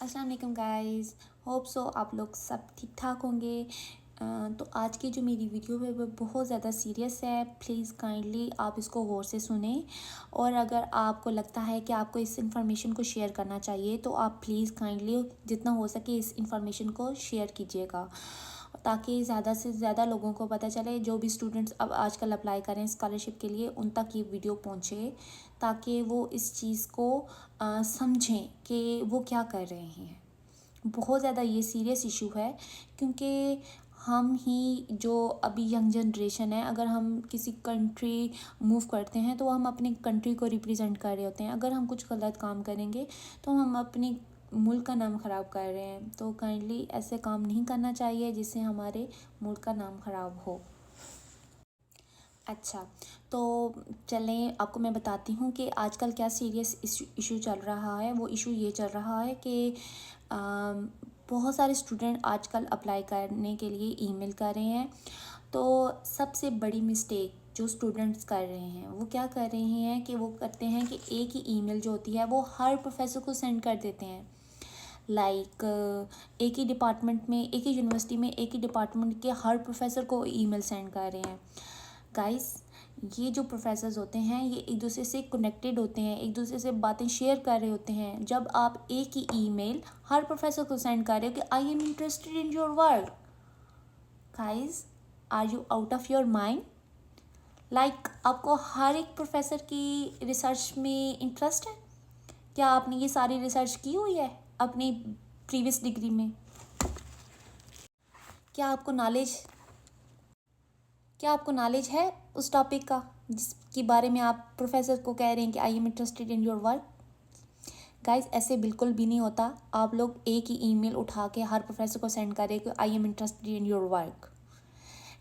अस्सलाम वालेकुम guys. Hope so आप लोग सब ठीक ठाक होंगे। तो आज की जो मेरी वीडियो है वो बहुत ज़्यादा सीरियस है। प्लीज़ काइंडली आप इसको गौर से सुने, और अगर आपको लगता है कि आपको इस इंफॉर्मेशन को शेयर करना चाहिए तो आप प्लीज़ काइंडली जितना हो सके इस इंफॉर्मेशन को शेयर कीजिएगा, ताकि ज़्यादा से ज़्यादा लोगों को पता चले। जो भी स्टूडेंट्स अब आजकल अप्लाई करें स्कॉलरशिप के लिए, उन तक ये वीडियो पहुँचे, ताकि वो इस चीज़ को समझें कि वो क्या कर रहे हैं। बहुत ज़्यादा ये सीरियस इशू है, क्योंकि हम ही जो अभी यंग जनरेशन है, अगर हम किसी कंट्री मूव करते हैं तो हम अपनी कंट्री को रिप्रेजेंट कर रहे होते हैं। अगर हम कुछ गलत काम करेंगे तो हम अपनी मुल्क का नाम ख़राब कर रहे हैं। तो काइंडली ऐसे काम नहीं करना चाहिए जिससे हमारे मुल्क का नाम ख़राब हो। अच्छा, तो चलें आपको मैं बताती हूँ कि आजकल क्या सीरियस इशू चल रहा है। वो इशू ये चल रहा है कि बहुत सारे स्टूडेंट आजकल अप्लाई करने के लिए ईमेल कर रहे हैं। तो सबसे बड़ी मिस्टेक जो स्टूडेंट्स कर रहे हैं वो क्या कर रहे हैं कि वो करते हैं कि एक ही ईमेल जो होती है वो हर प्रोफेसर को सेंड कर देते हैं। लाइक एक ही डिपार्टमेंट में, एक ही यूनिवर्सिटी में, एक ही डिपार्टमेंट के हर प्रोफेसर को ईमेल सेंड कर रहे हैं। गाइस, ये जो प्रोफेसर्स होते हैं ये एक दूसरे से कनेक्टेड होते हैं, एक दूसरे से बातें शेयर कर रहे होते हैं। जब आप एक ही ईमेल हर प्रोफेसर को सेंड कर रहे हो कि I am interested in your work, guys are you out of your mind? Like आपको हर एक प्रोफेसर की रिसर्च में इंटरेस्ट है? क्या आपने ये सारी रिसर्च की हुई है अपनी प्रीवियस डिग्री में? क्या आपको नॉलेज क्या आपको नॉलेज है उस टॉपिक का जिसके बारे में आप प्रोफेसर को कह रहे हैं कि I am interested in your work? Guys, ऐसे बिल्कुल भी नहीं होता। आप लोग एक ही ईमेल उठा के हर प्रोफेसर को सेंड करें कि I am interested in your work.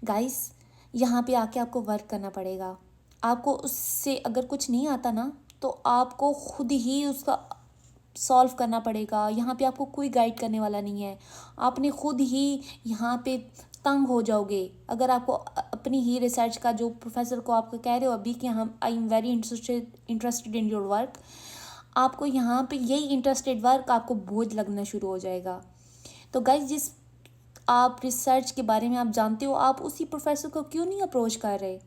Guys, यहाँ पे आके आपको वर्क करना पड़ेगा। आपको उससे अगर कुछ नहीं आता ना, तो आपको खुद ही उसका सॉल्व करना पड़ेगा। यहाँ पे आपको कोई गाइड करने वाला नहीं है। आपने खुद ही यहाँ पे तंग हो जाओगे अगर आपको अपनी ही रिसर्च का, जो प्रोफेसर को आप कह रहे हो अभी कि हम I am very interested in your work, आपको यहाँ पे यही इंटरेस्टेड वर्क आपको बोझ लगना शुरू हो जाएगा। तो गाइज, जिस आप रिसर्च के बारे में आप जानते हो, आप उसी प्रोफेसर को क्यों नहीं अप्रोच कर रहे?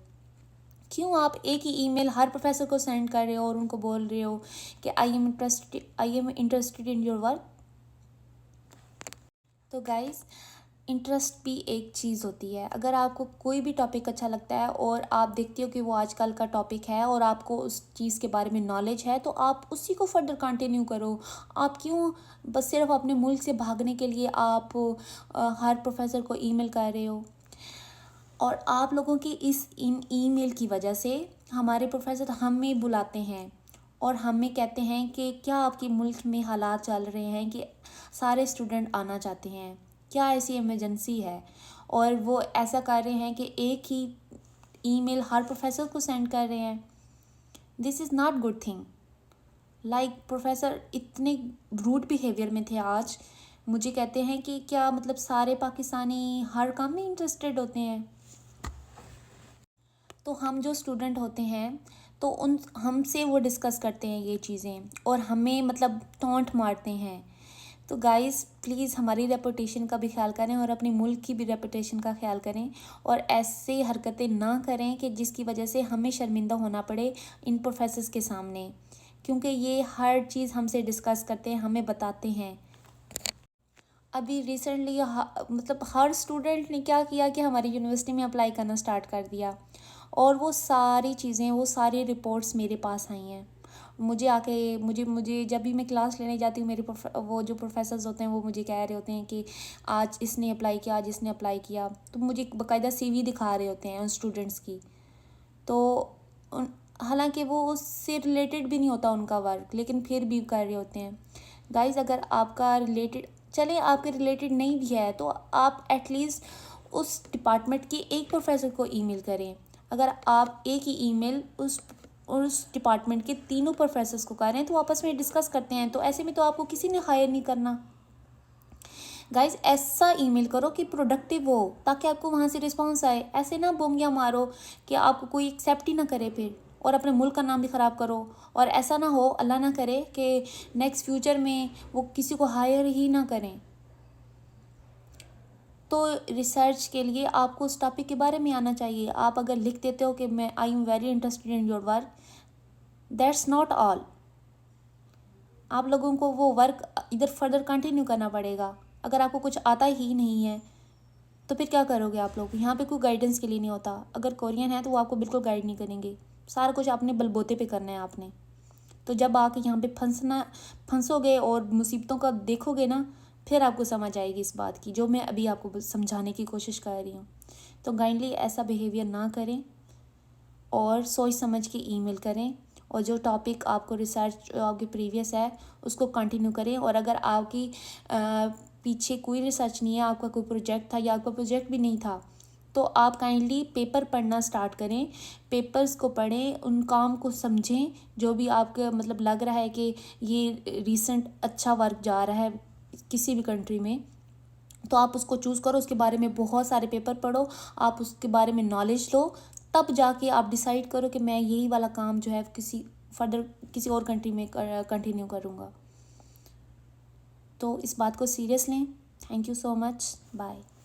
क्यों आप एक ही ईमेल हर प्रोफेसर को सेंड कर रहे हो और उनको बोल रहे हो कि I am interested in your work? तो गाइस, इंटरेस्ट भी एक चीज़ होती है। अगर आपको कोई भी टॉपिक अच्छा लगता है और आप देखते हो कि वो आजकल का टॉपिक है और आपको उस चीज़ के बारे में नॉलेज है, तो आप उसी को फर्दर कंटिन्यू करो। आप क्यों बस सिर्फ अपने मुल्क से भागने के लिए आप हर प्रोफेसर को ईमेल कर रहे हो? और आप लोगों की इस इन ईमेल की वजह से हमारे प्रोफेसर हमें बुलाते हैं और हमें कहते हैं कि क्या आपके मुल्क में हालात चल रहे हैं कि सारे स्टूडेंट आना चाहते हैं, क्या ऐसी इमरजेंसी है? और वो ऐसा कर रहे हैं कि एक ही ईमेल हर प्रोफेसर को सेंड कर रहे हैं। This is not good thing. Like professor इतने रूड बिहेवियर में थे आज। मुझे कहते हैं कि क्या मतलब सारे पाकिस्तानी हर काम में इंटरेस्टेड होते हैं? तो हम जो स्टूडेंट होते हैं तो उन हमसे वो डिस्कस करते हैं ये चीज़ें और हमें मतलब टॉन्ट मारते हैं। तो गाइस, प्लीज़ हमारी रेपुटेशन का भी ख्याल करें और अपने मुल्क की भी रेपुटेशन का ख्याल करें, और ऐसे हरकतें ना करें कि जिसकी वजह से हमें शर्मिंदा होना पड़े इन प्रोफेसर्स के सामने, क्योंकि ये हर चीज़ हमसे डिस्कस करते हैं, हमें बताते हैं। अभी रिसेंटली मतलब हर स्टूडेंट ने क्या किया कि हमारी यूनिवर्सिटी में अप्लाई करना स्टार्ट कर दिया, और वो सारी चीज़ें, वो सारी रिपोर्ट्स मेरे पास आई हैं। मुझे आके मुझे मुझे जब भी मैं क्लास लेने जाती हूँ, वो जो प्रोफेसर्स होते हैं वो मुझे कह रहे होते हैं कि आज इसने अप्लाई किया, आज इसने अप्लाई किया। तो मुझे बाकायदा सीवी दिखा रहे होते हैं उन स्टूडेंट्स की। तो उन हालांकि वो उससे रिलेटेड भी नहीं होता उनका वर्क, लेकिन फिर भी कर रहे होते हैं। गाइस, अगर आपका रिलेटेड, चले आपके रिलेटेड नहीं भी है, तो आप एटलीस्ट उस डिपार्टमेंट के एक प्रोफेसर को ईमेल करें। अगर आप एक ही ईमेल उस डिपार्टमेंट के तीनों प्रोफेसर्स को करें तो आपस में डिस्कस करते हैं, तो ऐसे में तो आपको किसी ने हायर नहीं करना। गाइज, ऐसा ईमेल करो कि प्रोडक्टिव हो, ताकि आपको वहाँ से रिस्पॉन्स आए। ऐसे ना बोंगियाँ मारो कि आपको कोई एक्सेप्ट ही ना करे फिर, और अपने मुल्क का नाम भी ख़राब करो। और ऐसा ना हो, अल्लाह ना करे कि नेक्स्ट फ्यूचर में वो किसी को हायर ही ना करें। तो रिसर्च के लिए आपको उस टॉपिक के बारे में आना चाहिए। आप अगर लिख देते हो कि मैं I am very interested in your work, that's not all. आप लोगों को वो वर्क इधर फर्दर कंटिन्यू करना पड़ेगा। अगर आपको कुछ आता ही नहीं है तो फिर क्या करोगे आप लोग? यहाँ पे कोई गाइडेंस के लिए नहीं होता। अगर कोरियन है तो वो आपको बिल्कुल गाइड नहीं करेंगे, सारा कुछ अपने बलबूते पे करना है आपने। तो जब आके यहाँ पे फंसोगे और मुसीबतों का देखोगे ना, फिर आपको समझ आएगी इस बात की, जो मैं अभी आपको समझाने की कोशिश कर रही हूँ। तो काइंडली ऐसा बिहेवियर ना करें और सोच समझ के ईमेल करें। और जो टॉपिक आपको रिसर्च आपके प्रीवियस है उसको कंटिन्यू करें। और अगर आपकी पीछे कोई रिसर्च नहीं है, आपका कोई प्रोजेक्ट था या आपका प्रोजेक्ट भी नहीं था, तो आप काइंडली पेपर पढ़ना स्टार्ट करें। पेपर्स को पढ़ें, उन काम को समझें जो भी आपके मतलब लग रहा है कि ये रीसेंट अच्छा वर्क जा रहा है किसी भी कंट्री में, तो आप उसको चूज़ करो। उसके बारे में बहुत सारे पेपर पढ़ो, आप उसके बारे में नॉलेज लो, तब जाके आप डिसाइड करो कि मैं यही वाला काम जो है किसी और कंट्री में कंटिन्यू करूँगा। तो इस बात को सीरियस लें। Thank you so much. Bye.